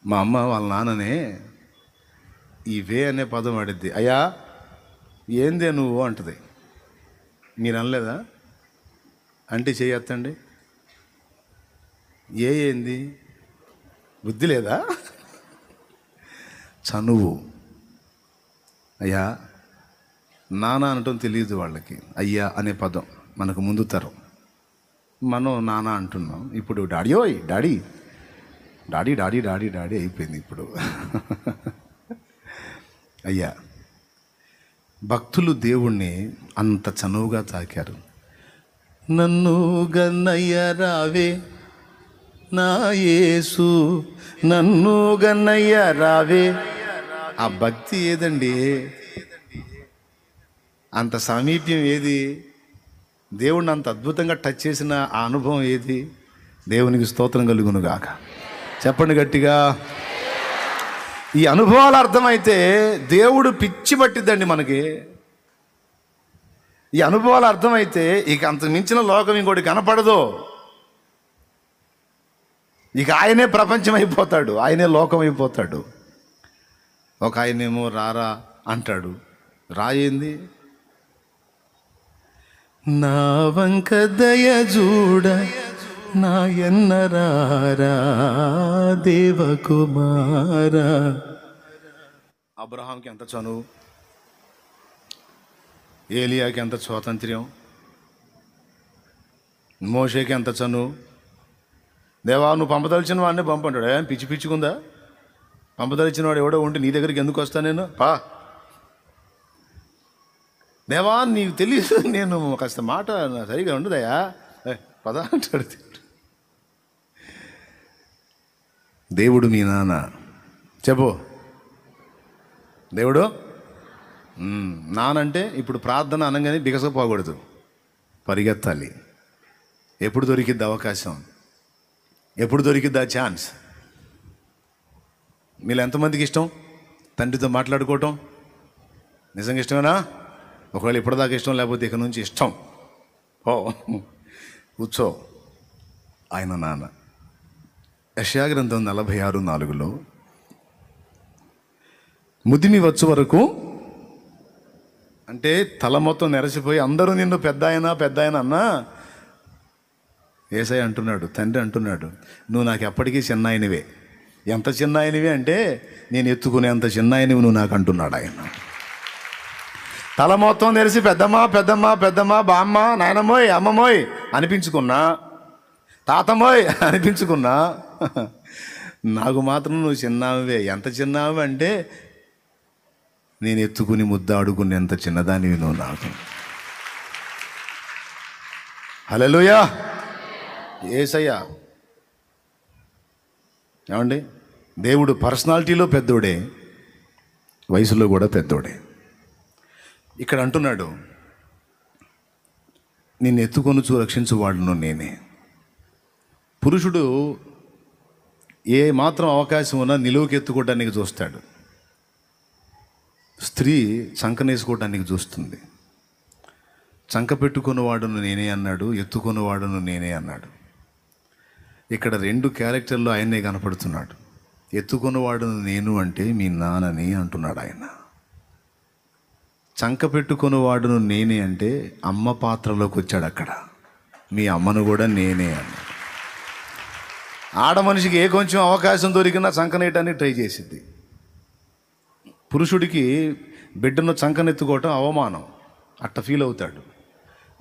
మా అమ్మ వాళ్ళ నాన్ననే ఈ వే అనే పదం వాడిద్ది. అయ్యా ఏందే నువ్వు అంటది. మీరు అనలేదా? అంటే చేయొత్తండి. ఏంది బుద్ధి లేదా? చనువు. అయ్యా నాన్న అనటం తెలియదు వాళ్ళకి. అయ్యా అనే పదం మనకు ముందు తరం. మనం నాన్న అంటున్నాం. ఇప్పుడు డాడీయోయ్ daddy daddy daddy daddy daddy అయిపోయింది ఇప్పుడు. అయ్యా భక్తులు దేవుణ్ణి అంత చనువుగా తాకారు. నన్ను గన్నయ్య రావే నా యేసు, నన్ను గన్నయ్య రావే. ఆ భక్తి ఏదండి? అంత సామీప్యం ఏది? దేవుణ్ణి అంత అద్భుతంగా టచ్ చేసిన ఆ అనుభవం ఏది? దేవునికి స్తోత్రం కలుగును గాక. చెప్పండి గట్టిగా. ఈ అనుభవాలు అర్థమైతే దేవుడు పిచ్చి పట్టిద్దండి మనకి. ఈ అనుభవాలు అర్థమైతే ఇక అంత మించిన లోకం ఇంకోటి కనపడదు. ఇక ఆయనే ప్రపంచం అయిపోతాడు, ఆయనే లోకం అయిపోతాడు. ఒక ఆయనేమో రారా అంటాడు. రాయింది నా వంక దయ చూడ నా ఎన్నరారా దేవకుమారా. అబ్రహాంకి ఎంత చనువు, ఏలియాకి ఎంత స్వాతంత్ర్యం, మోషేకి ఎంత చనువు. దేవా నువ్వు పంపదలిచిన వాడిని పంపంటాడు. ఏం పిచ్చి పిచ్చుకుందా? పంపదలిచిన వాడు ఎవడో ఉంటే నీ దగ్గరికి ఎందుకు వస్తా నేను? పా దేవా నీకు తెలియదు, నేను కాస్త మాట సరిగా ఉండదయా, పద అంటాడు. దేవుడు మీ నాన్న. చెప్పు. దేవుడు నానంటే ఇప్పుడు ప్రార్థన అనగానే బిగసపోకూడదు, పరిగెత్తాలి. ఎప్పుడు దొరికిద్ది అవకాశం, ఎప్పుడు దొరికిద్ది ఆ ఛాన్స్? మీరు ఎంతమందికి ఇష్టం తండ్రితో మాట్లాడుకోవటం? నిజంగా ఇష్టమేనా? ఒకవేళ ఇప్పటిదాకా ఇష్టం లేకపోతే ఇక నుంచి ఇష్టం. ఓ కూర్చో. ఆయన నాన్న. యెషయా గ్రంథం 46:4 ముదిమి వచ్చు వరకు, అంటే తల మొత్తం నెరసిపోయి అందరూ నిన్ను పెద్ద ఆయన అన్నా యేసయ్య అంటున్నాడు, తండ్రి అంటున్నాడు, నువ్వు నాకు ఎప్పటికీ చిన్నాయనివే. ఎంత చిన్నాయనివి అంటే నేను ఎత్తుకునేంత చిన్నాయనివి నువ్వు నాకు అంటున్నాడు ఆయన. తల మొత్తం తెరిసి పెద్దమ్మా పెద్దమ్మా పెద్దమ్మా బామ్మ నాయనమ్మోయ్ అమ్మమ్మోయ్ అనిపించుకున్నా, తాతమ్మోయ్ అనిపించుకున్నా, నాకు మాత్రం నువ్వు చిన్నావే. ఎంత చిన్నావి అంటే నేను ఎత్తుకుని ముద్దాడుకునేంత చిన్నదానివి నువ్వు నాకు. హల్లెలూయా. యేసయ్య ఏమండి, దేవుడు పర్సనాలిటీలో పెద్దోడే, వయసులో కూడా పెద్దోడే. ఇక్కడ అంటున్నాడు, నిన్ను ఎత్తుకొనుచు రక్షించువాడును నేనే. పురుషుడు ఏ మాత్రం అవకాశం ఉన్నా నిలువుకి ఎత్తుకోవడానికి చూస్తాడు, స్త్రీ చంకనేసుకోవడానికి చూస్తుంది. చంక పెట్టుకున్నవాడును నేనే అన్నాడు, ఎత్తుకున్నవాడును నేనే అన్నాడు. ఇక్కడ రెండు క్యారెక్టర్లు ఆయనే కనపడుతున్నాడు. ఎత్తుకున్నవాడును నేను అంటే మీ నాన్నని అంటున్నాడు ఆయన. చంక పెట్టుకున్నవాడును నేనే అంటే అమ్మ పాత్రలోకి వచ్చాడు. అక్కడ మీ అమ్మను కూడా నేనే అన్నాడు. ఆడ మనిషికి ఏ కొంచెం అవకాశం దొరికినా చంకనేయటానికి ట్రై చేసిద్ది. పురుషుడికి బిడ్డను చంకనెత్తుకోవటం అవమానం, అట్ట ఫీల్ అవుతాడు.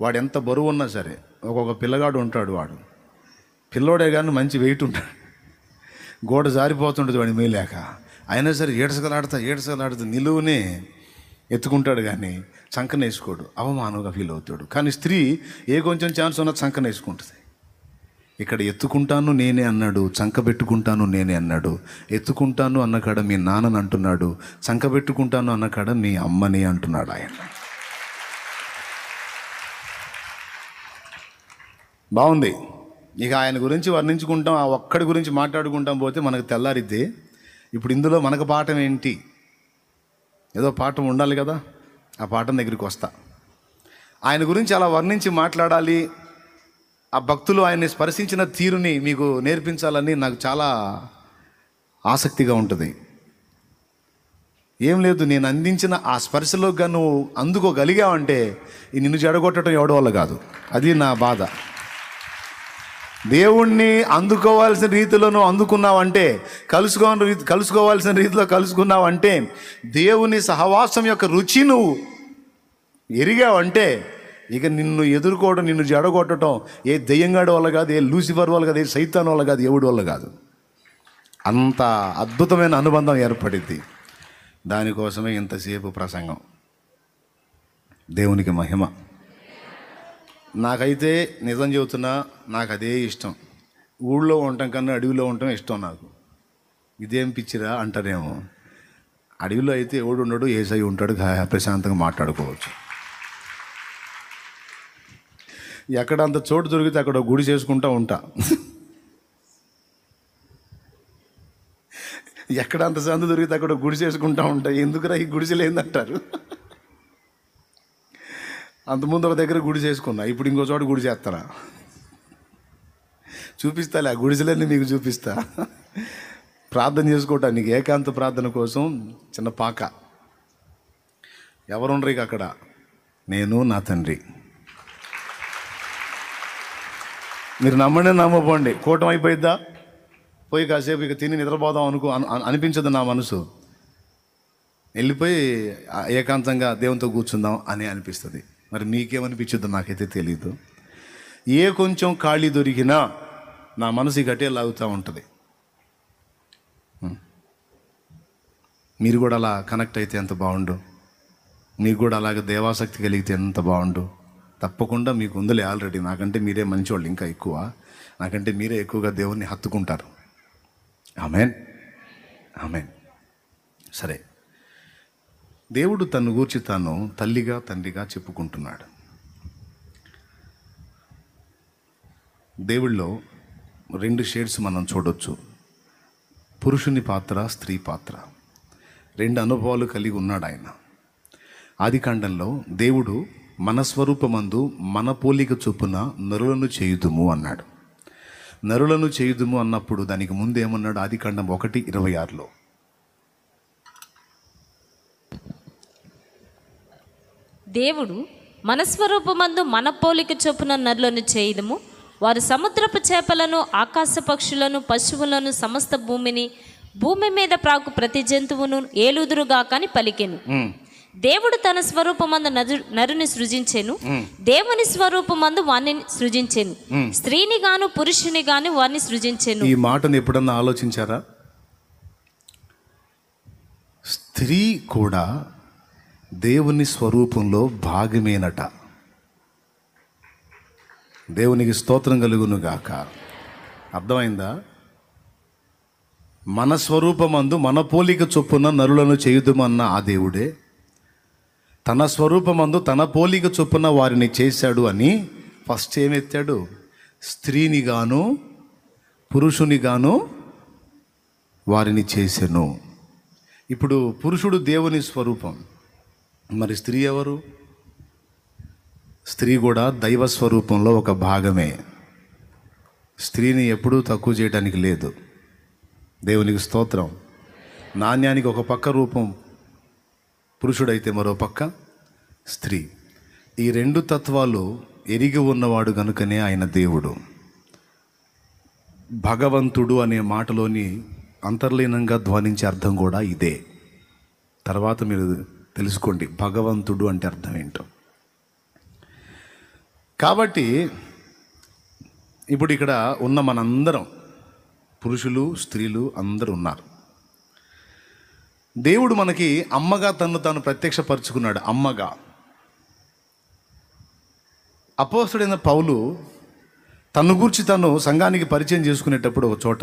వాడు ఎంత బరువు ఉన్నా సరే, ఒక్కొక్క పిల్లగాడు ఉంటాడు, వాడు పిల్లోడే కానీ మంచి వెయిట్ ఉంటాడు, గోడ జారిపోతుంటుంది వాడి మేలేక, అయినా సరే ఏడ్సగలాడుతా నిలువునే ఎత్తుకుంటాడు కానీ చంకనేసుకోడు, అవమానంగా ఫీల్ అవుతాడు. కానీ స్త్రీ ఏ కొంచెం ఛాన్స్ ఉన్నా చంకనేసుకుంటుంది. ఇక్కడ ఎత్తుకుంటాను నేనే అన్నాడు, చంక పెట్టుకుంటాను నేనే అన్నాడు. ఎత్తుకుంటాను అన్న కాడ మీ నాన్నని అంటున్నాడు, చంక పెట్టుకుంటాను అన్న కాడ మీ అమ్మని అంటున్నాడు ఆయన. బాగుంది. ఇక ఆయన గురించి వర్ణించుకుంటాం, ఆ ఒక్కడి గురించి మాట్లాడుకుంటాం పోతే మనకు తెల్లారిద్ది. ఇప్పుడు ఇందులో మనకు పాఠం ఏంటి? ఏదో పాఠం ఉండాలి కదా, ఆ పాఠం దగ్గరికి వస్తా. ఆయన గురించి అలా వర్ణించి మాట్లాడాలి, ఆ భక్తులు ఆయన్ని స్పర్శించిన తీరుని మీకు నేర్పించాలని నాకు చాలా ఆసక్తిగా ఉంటుంది. ఏం లేదు, నేను అందించిన ఆ స్పర్శలోగా నువ్వు అందుకోగలిగావంటే ఈ నిన్ను జడగొట్టడం ఎవడి వల్ల కాదు. అది నా బాధ. దేవుణ్ణి అందుకోవాల్సిన రీతిలో నువ్వు అందుకున్నావంటే, కలుసుకోవాల్సిన రీతిలో కలుసుకున్నావంటే, దేవుని సహవాసం యొక్క రుచి నువ్వు ఎరిగావంటే, ఇక నిన్ను ఎదుర్కోవడం, నిన్ను జడగొట్టడం ఏ దెయ్యంగాడి వల్ల కాదు, ఏ లూసిఫర్ వల్ల కాదు, ఏ సైతాన్ వల్ల కాదు, ఎవడి వల్ల కాదు. అంత అద్భుతమైన అనుబంధం ఏర్పడింది. దానికోసమే ఇంతసేపు ప్రసంగం. దేవునికి మహిమ. నాకైతే నిజం చెబుతున్నా, నాకు అదే ఇష్టం. ఊళ్ళో ఉండటం కన్నా అడవిలో ఉండటం ఇష్టం నాకు. ఇదేం పిచ్చిరా అంటారేమో. అడవిలో అయితే ఎవడు ఉండడు, ఏసై ఉంటాడు, ప్రశాంతంగా మాట్లాడుకోవచ్చు. ఎక్కడ అంత చోటు దొరికితే అక్కడ గుడి చేసుకుంటూ ఉంటా. ఎక్కడ అంత సందు దొరికితే అక్కడ గుడి చేసుకుంటూ ఉంటా. ఎందుకురా ఈ గుడిసెలేందంటారు. అంతకుముందు ఒక దగ్గర గుడి చేసుకున్నా, ఇప్పుడు ఇంకో చోట గుడి చేస్తానా. చూపిస్తాలే ఆ గుడిసెలన్నీ మీకు చూపిస్తా. ప్రార్థన చేసుకోవటానికి ఏకాంత ప్రార్థన కోసం చిన్న పాక. ఎవరుండ్రు ఇక అక్కడ? నేను, నా తండ్రి. మీరు నమ్మండి నమ్మపోండి, కూటం అయిపోయిద్దా? పోయి కాసేపు ఇక తిని నిద్రపోదాం అనిపించదు నా మనసు. వెళ్ళిపోయి ఏకాంతంగా దేవునితో కూర్చుందాం అని అనిపిస్తుంది. మరి మీకేమనిపించద్దు నాకైతే తెలీదు. ఏ కొంచెం ఖాళీ దొరికినా నా మనసు గట్టే లాగుతూ ఉంటుంది. మీరు కూడా అలా కనెక్ట్ అయితే ఎంత బాగుండు. మీకు కూడా అలాగే దేవాసక్తి కలిగితే ఎంత బాగుండు. తప్పకుండా మీకు ఉందిలే ఆల్రెడీ. నాకంటే మీరే మంచివాళ్ళు, ఇంకా ఎక్కువ. నాకంటే మీరే ఎక్కువగా దేవుణ్ణి హత్తుకుంటారు. ఆమేన్, ఆమేన్. సరే, దేవుడు తను గూర్చి తాను తల్లిగా తండ్రిగా చెప్పుకుంటున్నాడు. దేవుళ్ళో 2 షేడ్స్ మనం చూడొచ్చు. పురుషుని పాత్ర, స్త్రీ పాత్ర. 2 అనుభవాలు కలిగి ఉన్నాడు ఆయన. ఆదికాండంలో దేవుడు మన స్వరూపమందు మన పోలిక చొప్పున నరులను చేయుదుము అన్నాడు. నరులను చేయుదుము అన్నప్పుడు దానికి ముందు ఏమన్నాడు? ఆదికాండం 1:26లో దేవుడు మన స్వరూపమందు మన పోలిక చొప్పున నరులను చేయుదుము, వారు సముద్రపు చేపలను, ఆకాశ పక్షులను, పశువులను, సమస్త భూమి మీద ప్రాకు ప్రతి జంతువును ఏలుదురుగా కాని పలికెను. దేవుడు తన స్వరూపమందు నరుని సృజించెను, దేవుని స్వరూపమందు వాణ్ణి సృజించెను, స్త్రీని గాను పురుషుని గాను వారిని సృజించెను. ఈ మాటను ఎప్పుడన్నా ఆలోచించారా? స్త్రీ కూడా దేవుని స్వరూపంలో భాగమేనట. దేవునికి స్తోత్రం కలుగును గాక. అర్థమైందా? మన స్వరూపమందు మన పోలిక చొప్పున నరులను చేయుదుమన్న ఆ దేవుడే తన స్వరూపమందు తన పోలిక చొప్పున వారిని చేశాడు అని ఫస్ట్ ఏమెత్తాడు? స్త్రీని గాను పురుషుని గాను వారిని చేసెను. ఇప్పుడు పురుషుడు దేవుని స్వరూపం, మరి స్త్రీ ఎవరు? స్త్రీ కూడా దైవ స్వరూపంలో ఒక భాగమే. స్త్రీని ఎప్పుడూ తక్కువ చేయడానికి లేదు. దేవునికి స్తోత్రం. నాణ్యానికి ఒక పక్క రూపం పురుషుడైతే మరో పక్క స్త్రీ. ఈ 2 తత్వాలు ఎరిగి ఉన్నవాడు కనుకనే ఆయన దేవుడు. భగవంతుడు అనే మాటలోని అంతర్లీనంగా ధ్వనించే అర్థం కూడా ఇదే. తర్వాత మీరు తెలుసుకోండి భగవంతుడు అంటే అర్థం ఏంటో. కాబట్టి ఇప్పుడు ఇక్కడ ఉన్న మనందరం పురుషులు స్త్రీలు అందరూ ఉన్నారు. దేవుడు మనకి అమ్మగా తను తాను ప్రత్యక్షపరుచుకున్నాడు. అమ్మగా అపోస్తలుడైన పౌలు తను గూర్చి తను సంఘానికి పరిచయం చేసుకునేటప్పుడు ఒక చోట,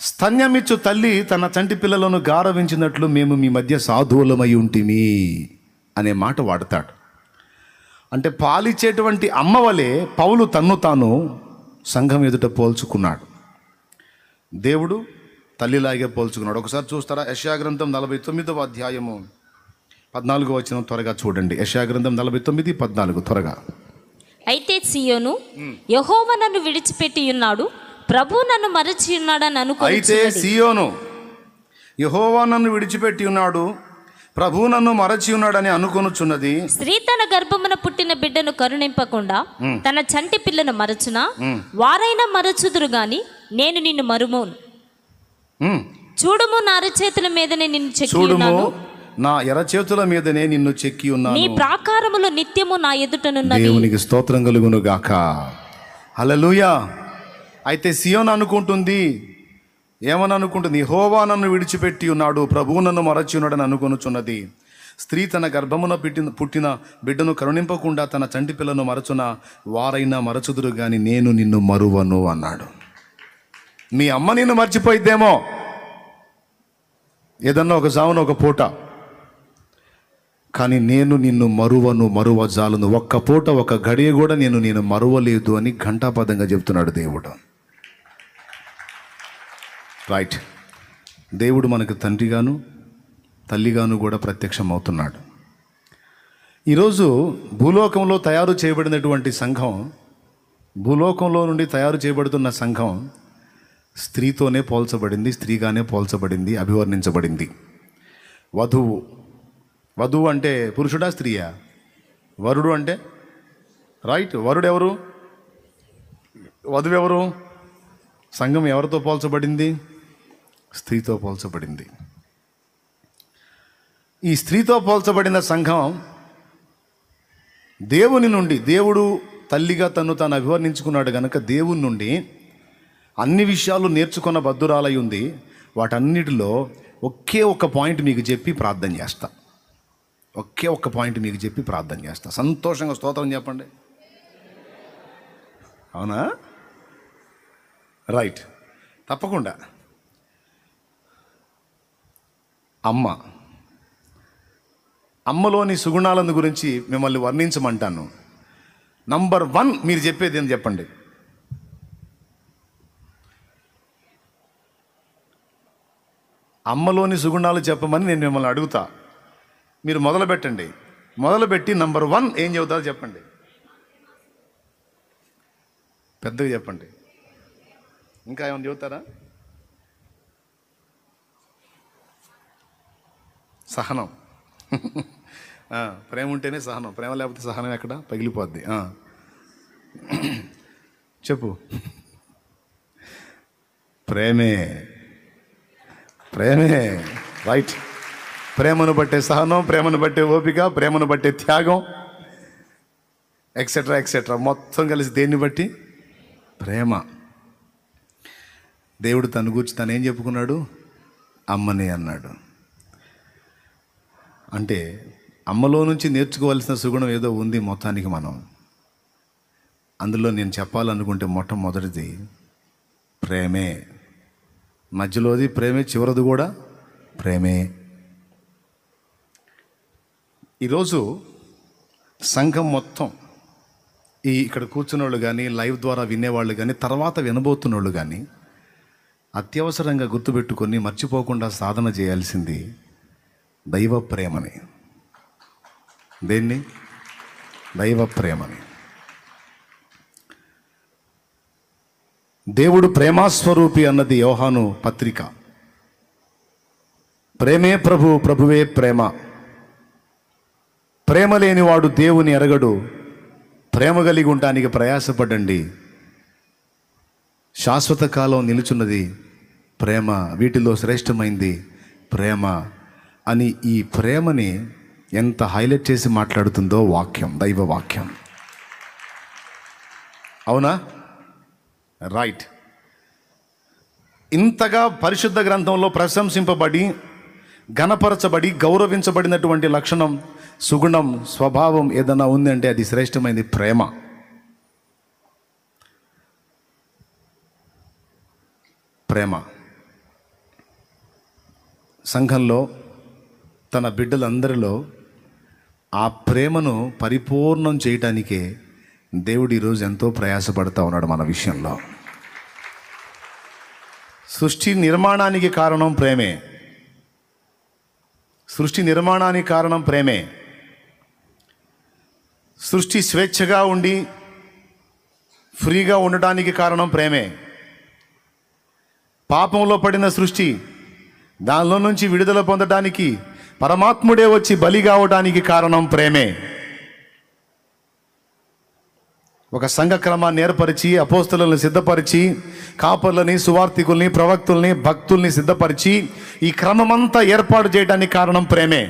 స్తన్యమిచ్చు తల్లి తన చంటి పిల్లలను గారవించినట్లు మేము మీ మధ్య సాధువులమై ఉంటిమి అనే మాట వాడతాడు. అంటే పాలిచ్చేటువంటి అమ్మ వలె పౌలు తన్ను తాను సంఘం ఎదుట పోల్చుకున్నాడు. దేవుడు తల్లిలాగే పోల్చుకున్నాడు. ఒకసారి చూస్తారా? యెషయా గ్రంథం 49వ అధ్యాయము 14వ వచనం త్వరగా చూడండి. యెషయా గ్రంథం 49:14 త్వరగా. అయితే సీయోను, యెహోవా నన్ను విడిచిపెట్టి ఉన్నాడు, ప్రభు నన్ను మరచి ఉన్నాడని అయితే అనుకుని సియోను యెహోవా నన్ను విడిచిపెట్టి ఉన్నాడు, ప్రభు నన్ను మరచి ఉన్నాడని అనుకొనుచున్నది. స్త్రీ తన గర్భమున పుట్టిన బిడ్డను కరుణింపకుండా తన చంటి పిల్లను మరచునా, వారైనా మరచుదురు గాని నేను నిన్ను మరుమోను. చూడుము, నా అరచేతుల మీదనే నిన్ను చెక్కి చూడుము, ఉన్నాను, నా ఎర్రచేతుల మీదనే నిన్ను చెక్కి ఉన్నాను. నీ ప్రాకారములు నిత్యము నా ఎదుటనున్నవి. దేవునికి స్తోత్రం కలుగును గాక. హల్లెలూయా. అయితే సియోను అనుకుంటుంది, ఏమని అనుకుంటుంది? యెహోవా నన్ను విడిచిపెట్టి ఉన్నాడు, ప్రభువు నన్ను మరచి ఉన్నాడని అనుకొనుచున్నది. స్త్రీ తన గర్భమున పుట్టిన బిడ్డను కరుణింపకుండా తన చంటి పిల్లను మరచున, వారైనా మరచుదురు గాని నేను నిన్ను మరువను అన్నాడు. మీ అమ్మ నిన్ను మర్చిపోయిద్దేమో ఏదన్నా ఒక జామున ఒక పూట, కానీ నేను నిన్ను మరువను, మరువజాలను. ఒక్క పూట ఒక గడియ కూడా నేను మరువలేదు అని ఘంటాపదంగా చెప్తున్నాడు దేవుడు. రైట్. దేవుడు మనకు తండ్రిగాను తల్లిగాను కూడా ప్రత్యక్షం అవుతున్నాడు. ఈరోజు భూలోకంలో తయారు చేయబడినటువంటి సంఘం, భూలోకంలో నుండి తయారు చేయబడుతున్న సంఘం స్త్రీతోనే పోల్చబడింది, స్త్రీగానే పోల్చబడింది, అభివర్ణించబడింది. వధువు అంటే పురుషుడా స్త్రీయా? వరుడు అంటే రైట్, వరుడు ఎవరు? వధువు ఎవరు? సంఘం ఎవరితో పోల్చబడింది? స్త్రీతో పోల్చబడింది. ఈ స్త్రీతో పోల్చబడిన సంఘం దేవుని నుండి, దేవుడు తల్లిగా తాను అభివర్ణించుకున్నాడు కనుక దేవుని నుండి అన్ని విషయాలు నేర్చుకున్న బద్దురాలై ఉంది. వాటన్నిటిలో ఒకే ఒక్క పాయింట్ మీకు చెప్పి ప్రార్థన చేస్తా. ఒకే ఒక్క పాయింట్ మీకు చెప్పి ప్రార్థన చేస్తా. సంతోషంగా స్తోత్రం చెప్పండి. అవునా? రైట్, తప్పకుండా. అమ్మలోని సుగుణాలను గురించి మిమ్మల్ని వర్ణించమంటాను. నంబర్ 1 మీరు చెప్పేది ఏం చెప్పండి? అమ్మలోని సుగుణాలు చెప్పమని నేను మిమ్మల్ని అడుగుతా. మీరు మొదలుపెట్టండి. మొదలుపెట్టి నంబర్ 1 ఏం చెబుతారో చెప్పండి. పెద్దగా చెప్పండి. ఇంకా ఏమైనా చెబుతారా? సహనం. ప్రేమ ఉంటేనే సహనం. ప్రేమ లేకపోతే సహనం ఎక్కడ? పగిలిపోద్ది. చెప్పు. ప్రేమే. రైట్. ప్రేమను బట్టే సహనం, ప్రేమను బట్టే ఓపిక, ప్రేమను బట్టే త్యాగం, ఎక్సెట్రా ఎక్సెట్రా, మొత్తం కలిసి దేన్ని బట్టి? ప్రేమ. దేవుడు తను గురించి తను ఏం చెప్పుకున్నాడు? అమ్మనే అన్నాడు. అంటే అమ్మలో నుంచి నేర్చుకోవాల్సిన సుగుణం ఏదో ఉంది మొత్తానికి. మనం అందులో నేను చెప్పాలనుకుంటే మొట్టమొదటిది ప్రేమే. మధ్యలోది ప్రేమే, చివరిది కూడా ప్రేమే. ఈరోజు సంఘం మొత్తం, ఇక్కడ కూర్చున్న వాళ్ళు కానీ, లైవ్ ద్వారా వినేవాళ్ళు కానీ, తర్వాత వినబోతున్న వాళ్ళు కానీ అత్యవసరంగా గుర్తుపెట్టుకొని మర్చిపోకుండా సాధన చేయాల్సింది దైవ ప్రేమని. దేన్ని? దైవ ప్రేమని. దేవుడు ప్రేమాస్వరూపి అన్నది యోహాను పత్రిక. ప్రేమే ప్రభు, ప్రభువే ప్రేమ. ప్రేమ లేనివాడు దేవుని ఎరగడు. ప్రేమ కలిగి ఉండటానికి ప్రయాసపడండి. శాశ్వత కాలం నిలుచున్నది ప్రేమ, వీటిలో శ్రేష్టమైంది ప్రేమ అని ఈ ప్రేమని ఎంత హైలైట్ చేసి మాట్లాడుతుందో వాక్యం, దైవ వాక్యం. అవునా? రైట్. ఇంతగా పరిశుద్ధ గ్రంథంలో ప్రశంసింపబడి, ఘనపరచబడి, గౌరవించబడినటువంటి లక్షణం, సుగుణం, స్వభావం ఏదన్నా ఉందంటే అది శ్రేష్టమైనది ప్రేమ. ప్రేమ సంఘంలో తన బిడ్డలందరిలో ఆ ప్రేమను పరిపూర్ణం చేయటానికే దేవుడు ఈరోజు ఎంతో ప్రయాసపడుతూ ఉన్నాడు మన విషయంలో. సృష్టి నిర్మాణానికి కారణం ప్రేమే. సృష్టి నిర్మాణానికి కారణం ప్రేమే. సృష్టి స్వేచ్ఛగా ఉండి ఫ్రీగా ఉండటానికి కారణం ప్రేమే. పాపంలో పడిన సృష్టి, దానిలో నుంచి విడుదల పొందడానికి పరమాత్ముడే వచ్చి బలి కావడానికి కారణం ప్రేమే. ఒక సంఘ క్రమాన్ని ఏర్పరిచి, అపోస్తలులను సిద్ధపరిచి, కాపర్లని, సువార్థికుల్ని, ప్రవక్తుల్ని, భక్తుల్ని సిద్ధపరిచి ఈ క్రమమంతా ఏర్పాటు చేయడానికి కారణం ప్రేమే.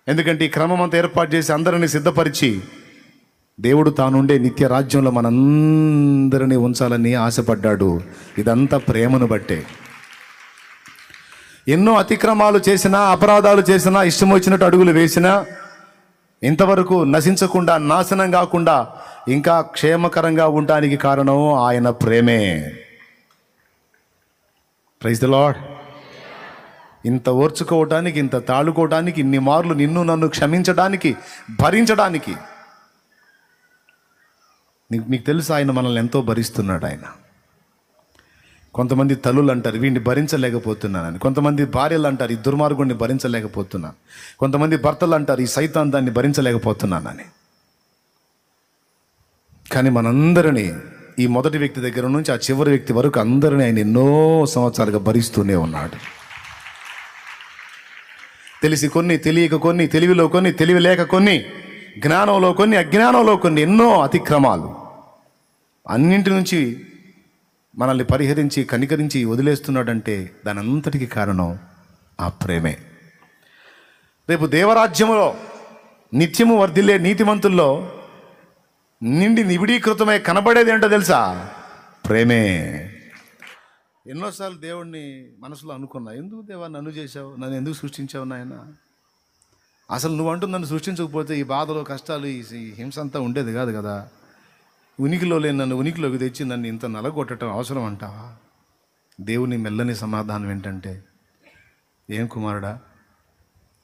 ఎందుకంటే ఈ క్రమమంతా ఏర్పాటు చేసి అందరినీ సిద్ధపరిచి దేవుడు తానుండే నిత్య రాజ్యంలో మనందరినీ ఉంచాలని ఆశపడ్డాడు. ఇదంతా ప్రేమను బట్టే. ఎన్నో అతిక్రమాలు చేసినా, అపరాధాలు చేసినా, ఇష్టం వచ్చినట్టు అడుగులు వేసినా ఇంతవరకు నశించకుండా, నాశనం కాకుండా ఇంకా క్షేమకరంగా ఉండడానికి కారణం ఆయన ప్రేమే. Praise the Lord. ఇంత ఓర్చుకోవటానికి, ఇంత తాళుకోవటానికి, ఇన్ని మార్లు నిన్ను నన్ను క్షమించడానికి, భరించడానికి, మీకు తెలుసు ఆయన మనల్ని ఎంతో భరిస్తున్నాడు. ఆయన కొంతమంది తల్లులు అంటారు వీడిని భరించలేకపోతున్నానని, కొంతమంది భార్యలు అంటారు ఈ దుర్మార్గుడిని భరించలేకపోతున్నాను, కొంతమంది భర్తలు అంటారు ఈ సైతాన్ దాన్ని భరించలేకపోతున్నానని. కానీ మనందరినీ, ఈ మొదటి వ్యక్తి దగ్గర నుంచి ఆ చివరి వ్యక్తి వరకు అందరినీ ఆయన ఎన్నో సంవత్సరాలుగా భరిస్తూనే ఉన్నాడు. తెలిసి కొన్ని, తెలియక కొన్ని, తెలివిలో కొన్ని, తెలివి లేక కొన్ని, జ్ఞానంలో కొన్ని, అజ్ఞానంలో కొన్ని, ఎన్నో అతిక్రమాలు అన్నింటి నుంచి మనల్ని పరిహరించి, కనికరించి వదిలేస్తున్నాడంటే దాని అంతటికి కారణం ఆ ప్రేమే. రేపు దేవరాజ్యములో నిత్యము వర్ధిల్లే నీతిమంతుల్లో నిండి నిబిడీకృతమై కనబడేది ఏంటో తెలుసా? ప్రేమే. ఎన్నోసార్లు దేవుణ్ణి మనసులో అనుకున్నా, ఎందుకు దేవా నన్ను చేశావు, నన్ను ఎందుకు సృష్టించావు నాయన? అసలు నువ్వు అంటూ నన్ను సృష్టించకపోతే ఈ బాధలు, కష్టాలు, ఈ హింస అంతా ఉండేది కాదు కదా. ఉనికిలో లేని నన్ను ఉనికిలోకి తెచ్చి నన్ను ఇంత నలగొట్టడం అవసరం అంటావా? దేవుని మెల్లని సమాధానం ఏంటంటే, ఏం కుమారుడా,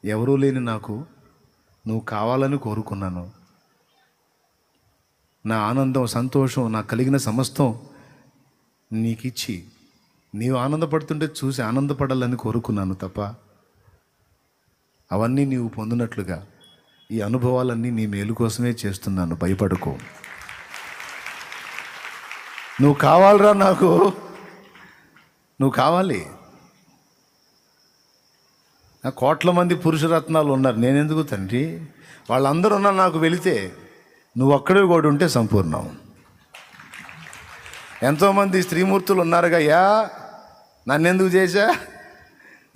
ఎవరూ లేని నాకు నువ్వు కావాలని కోరుకున్నాను. నా ఆనందం, సంతోషం, నాకు కలిగిన సమస్తం నీకిచ్చి నీవు ఆనందపడుతుంటే చూసి ఆనందపడాలని కోరుకున్నాను తప్ప అవన్నీ నీవు పొందినట్లుగా ఈ అనుభవాలన్నీ నీ మేలు కోసమే చేస్తున్నాను. భయపడుకో. నువ్వు కావాలరా నాకు, నువ్వు కావాలి. నా కోట్ల మంది పురుషరత్నాలు ఉన్నారు, నేనెందుకు తండ్రి? వాళ్ళందరూ ఉన్నా నాకు వెళితే నువ్వు ఒక్కడే కూడా ఉంటే సంపూర్ణం. ఎంతోమంది స్త్రీమూర్తులు ఉన్నారుగా, యా నన్నెందుకు చేశా?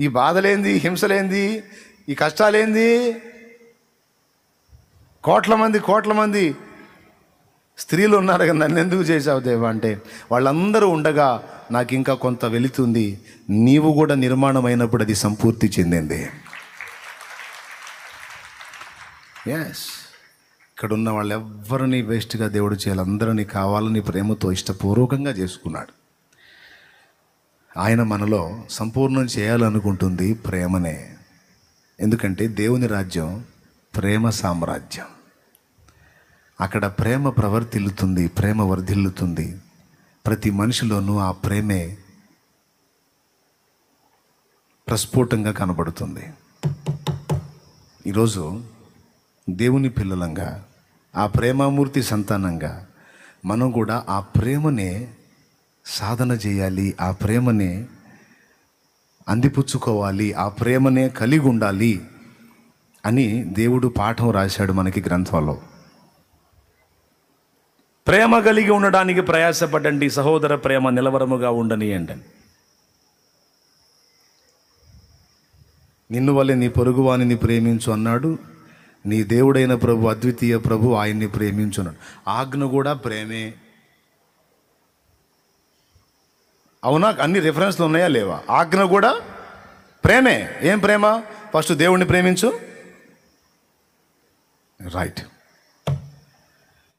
ఈ బాధలేంది, హింసలేంది, ఈ కష్టాలేంది? కోట్ల మంది స్త్రీలు ఉన్నారు కదా, నన్ను ఎందుకు చేసావు దేవా అంటే, వాళ్ళందరూ ఉండగా నాకు ఇంకా కొంత వెళుతుంది. నీవు కూడా నిర్మాణం అయినప్పుడు అది సంపూర్తి చెందింది. ఎస్, ఇక్కడున్న వాళ్ళు ఎవరిని వేస్ట్గా దేవుడు చేయాలి, అందరినీ కావాలని ప్రేమతో ఇష్టపూర్వకంగా చేసుకున్నాడు. ఆయన మనలో సంపూర్ణం చేయాలనుకుంటుంది ప్రేమనే. ఎందుకంటే దేవుని రాజ్యం ప్రేమ సామ్రాజ్యం. అక్కడ ప్రేమ ప్రవర్తిల్లుతుంది, ప్రేమ వర్ధిల్లుతుంది. ప్రతి మనిషిలోనూ ఆ ప్రేమే ప్రస్ఫుటంగా కనబడుతుంది. ఈరోజు దేవుని పిల్లలంగా, ఆ ప్రేమామూర్తి సంతానంగా మనం కూడా ఆ ప్రేమనే సాధన చేయాలి, ఆ ప్రేమనే అందిపుచ్చుకోవాలి, ఆ ప్రేమనే కలిగి ఉండాలి అని దేవుడు పాఠం రాశాడు మనకి గ్రంథంలో. ప్రేమ కలిగి ఉండడానికి ప్రయాసపడండి, సహోదర ప్రేమ నిలవరముగా ఉండనియండి. నిన్ను వల్లే నీ పొరుగువానిని ప్రేమించు అన్నాడు. నీ దేవుడైన ప్రభు, అద్వితీయ ప్రభు, ఆయన్ని ప్రేమించున్నాడు. ఆజ్ఞ కూడా ప్రేమే. అవునా? అన్ని రిఫరెన్స్లు ఉన్నాయా లేవా? ఆజ్ఞ కూడా ప్రేమే. ఏం ప్రేమ? ఫస్ట్ దేవుణ్ణి ప్రేమించు, రైట్.